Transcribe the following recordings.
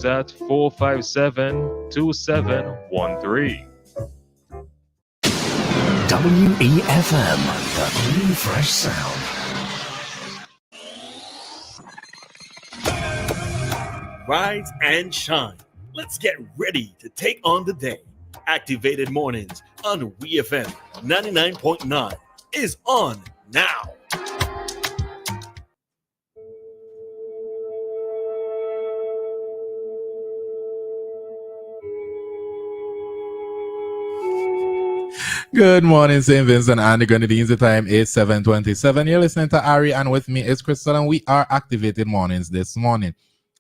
at 457-2713. WEFM, the clean, fresh sound. Rise and shine. Let's get ready to take on the day. Activated Mornings on WEFM 99.9 is on now. Good morning, St. Vincent and the Grenadines. The time is 7:27. You're listening to Ari, and with me is Christal, and we are Activated Mornings this morning.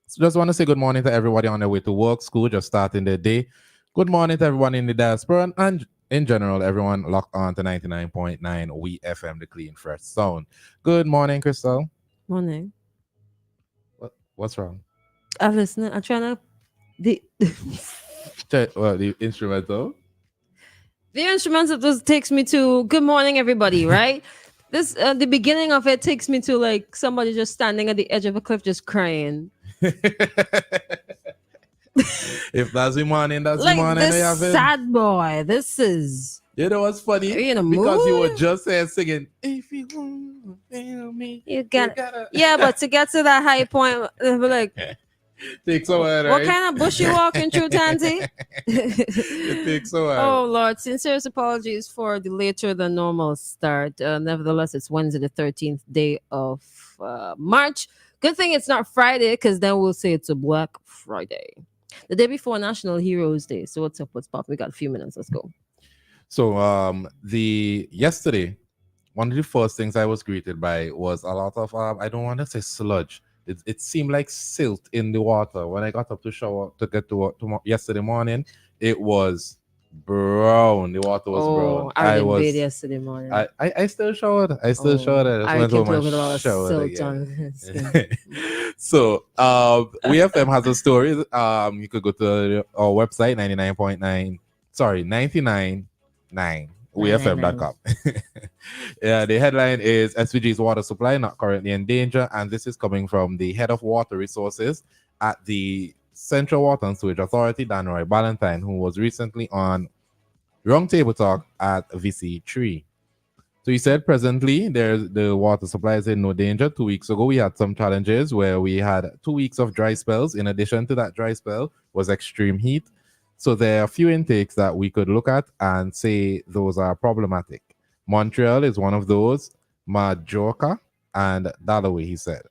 So just want to say good morning to everybody on their way to work, school, just starting their day. Good morning to everyone in the diaspora and in general, everyone locked on to 99.9 WEFM, the clean, fresh sound. Good morning, Christal. Morning. What's wrong? I'm listening. I'm trying to... The instrumental? The instrumental just takes me to good morning, everybody, right? This the beginning of it takes me to like somebody just standing at the edge of a cliff just crying. If that's the morning, that's like the morning. This sad boy. This is... You know what's funny? Are you in a because mood? you were just singing, if you want to feel me, you gotta... Yeah, but to get to that high point, they'll be like... Takes a while, right? What kind of bush you walking through, Tansy? It takes a while. Oh, Lord. Sincerest apologies for the later than normal start. Nevertheless, it's Wednesday, the 13th day of March. Good thing it's not Friday, because then we'll say it's a Black Friday. The day before National Heroes Day. So what's up? What's popping? We got a few minutes. Let's go. So yesterday, one of the first things I was greeted by was a lot of, I don't want to say sludge. It seemed like silt in the water. When I got up to shower to get to work yesterday morning, it was brown. The water was brown. I didn't bathe yesterday morning. I still showered. I showered. I came to with a lot of silt on. So WEFM has a story. You could go to our website 99.9 WEFM.com. Yeah, the headline is SVG's water supply not currently in danger, and this is coming from the head of water resources at the Central Water and Sewage Authority, Dan Roy Ballantyne, who was recently on Roundtable Talk at VC3. So he said presently the water supply is in no danger. 2 weeks ago, we had some challenges where we had 2 weeks of dry spells. In addition to that dry spell was extreme heat. So there are a few intakes that we could look at and say those are problematic. Montreal is one of those, Majorca and Dalloway, he said.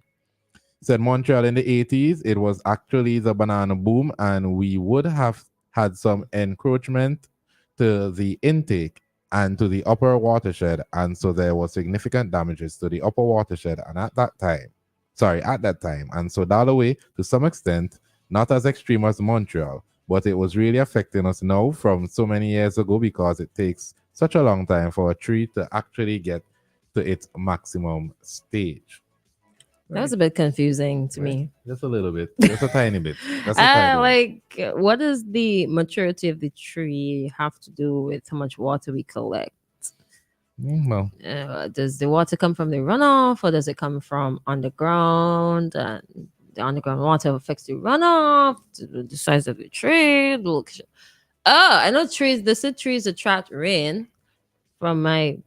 He said Montreal in the 80s, it was actually the banana boom, and we would have had some encroachment to the intake and to the upper watershed, and so there was significant damages to the upper watershed and at that time. And so Dalloway, to some extent, not as extreme as Montreal, but it was really affecting us now from so many years ago because it takes such a long time for a tree to actually get to its maximum stage. That was a bit confusing to me. Just a little bit. Just a tiny bit. What does the maturity of the tree have to do with how much water we collect? Well, does the water come from the runoff, or does it come from underground? And the underground water affects the runoff, the size of the tree. I know trees. They said trees attract rain. From my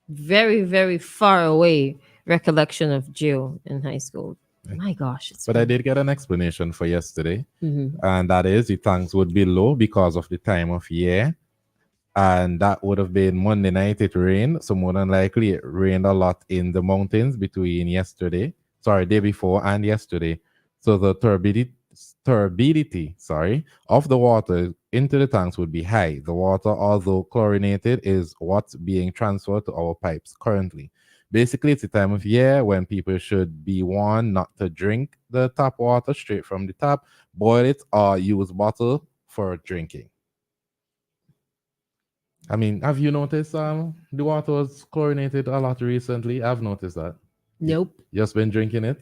very, very far away recollection of Jill in high school. My gosh. But I did get an explanation for yesterday. And that is the tanks would be low because of the time of year. And that would have been Monday night it rained. So more than likely it rained a lot in the mountains between day before and yesterday. So the turbidity of the water into the tanks would be high. The water, although chlorinated, is what's being transferred to our pipes currently. Basically, it's the time of year when people should be warned not to drink the tap water straight from the tap, boil it, or use bottle for drinking. I mean, have you noticed the water was chlorinated a lot recently? I've noticed that. Nope. You just been drinking it?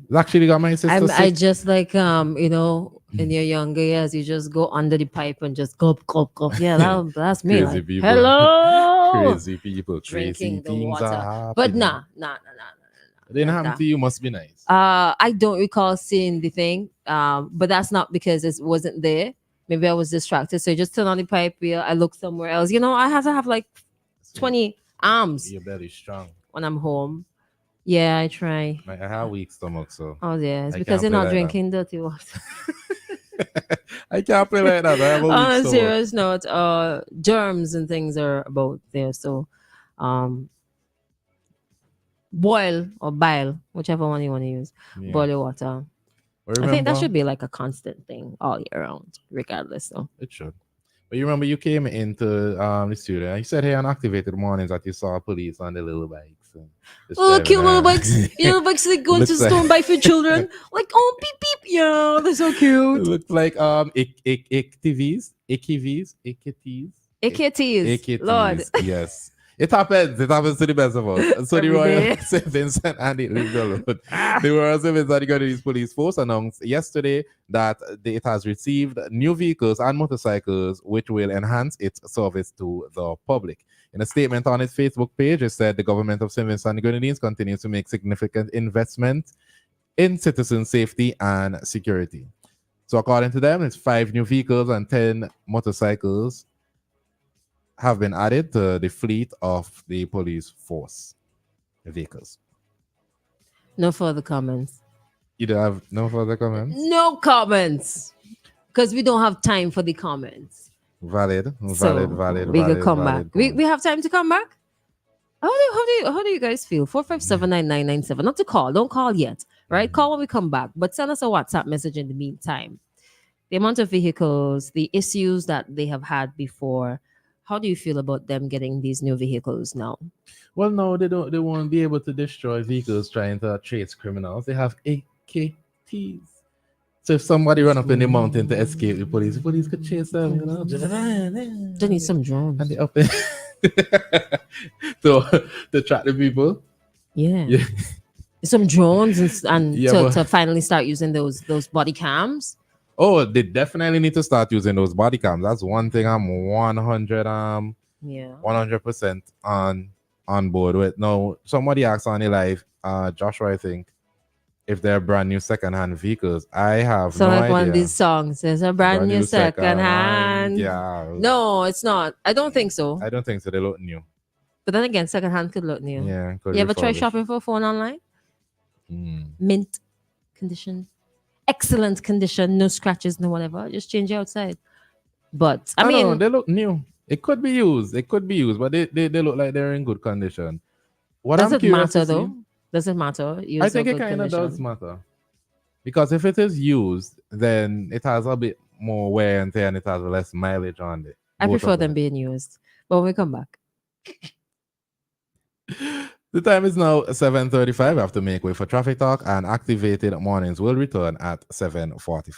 It's actually got my sister sick. I just like in your younger years, you just go under the pipe and just gulp, gulp, gulp. Yeah, that's me. Crazy Like, people. hello. Crazy people. Drinking Crazy the things water. are happening. But nah. It didn't like happen that. to you. Must be nice. I don't recall seeing the thing, but that's not because it wasn't there. Maybe I was distracted. So I just turned on the pipe wheel. I looked somewhere else. You know, I have to have like 20 arms Your belly's strong. when I'm home. Yeah, I try. Like, I have weak stomach, so Oh, yeah. It's I because can't you're play not like that. drinking dirty water. I can't play like that. I have a weak On a stomach. serious note, germs and things are about there. So, um, boil or bile, whichever one you want to use. Yeah. Boil your water. But I think that remember- should be like a constant thing all year round, regardless. So, It should. But you remember you came into the studio and you said, hey, on activated mornings that you saw police on the little bikes. And just oh, driving cute little around. bikes. You know, bikes that go into Looks the like- store and buy for children. Like, oh, beep, beep. Yeah, they're so It cute. looks like AKTVs. AKTs. Lord. Yes. It happens to the best of us. So the Every Royal day. St. Vincent and the The Royal St. Vincent and the Grenadines Police Force announced yesterday that it has received new vehicles and motorcycles which will enhance its service to the public. In a statement on its Facebook page, it said the government of St. Vincent and the Grenadines continues to make significant investment in citizen safety and security. So according to them, it's 5 new vehicles and 10 motorcycles have been added to the fleet of the police force vehicles. No further comments. You don't have no further comments? No comments. Because we don't have time for the comments. Valid. So we can come back. point. We have time to come back? How do you guys feel? 4579997. Not to call. Don't call yet. Right? Call when we come back. But send us a WhatsApp message in the meantime. The amount of vehicles, the issues that they have had before. How do you feel about them getting these new vehicles now? Well, no, they don't. They won't be able to destroy vehicles trying to chase criminals. They have AKTs. So if somebody run up in the mountain to escape the police could chase them. You know, They need some drones. and they up in to track the people. Yeah. Yeah. Some drones and Yeah, to, but- to finally start using those body cams. Oh, they definitely need to start using those body cams. That's one thing I'm 100% on board with. No, somebody asked on the live, Joshua, I think, if they're brand new second-hand vehicles. I have So no like idea. one of these songs, there's a brand new second hand. Yeah. No, it's not. I don't think so. I don't think so. They look new. But then again, second hand could look new. Yeah. could You ever try refurbish. shopping for a phone online? Mm. Mint condition, excellent condition, no scratches, no whatever. Just change it outside. But I No, mean, they look new. It could be used. But they look like they're in good condition. What does I'm it curious matter to see- though? Does it matter? I think it kind of does matter. Because if it is used, then it has a bit more wear and tear and it has less mileage on it. I Both prefer of them being used. But when we come back. The time is now 7:35. I have to make way for traffic talk, and activated mornings will return at 7:45.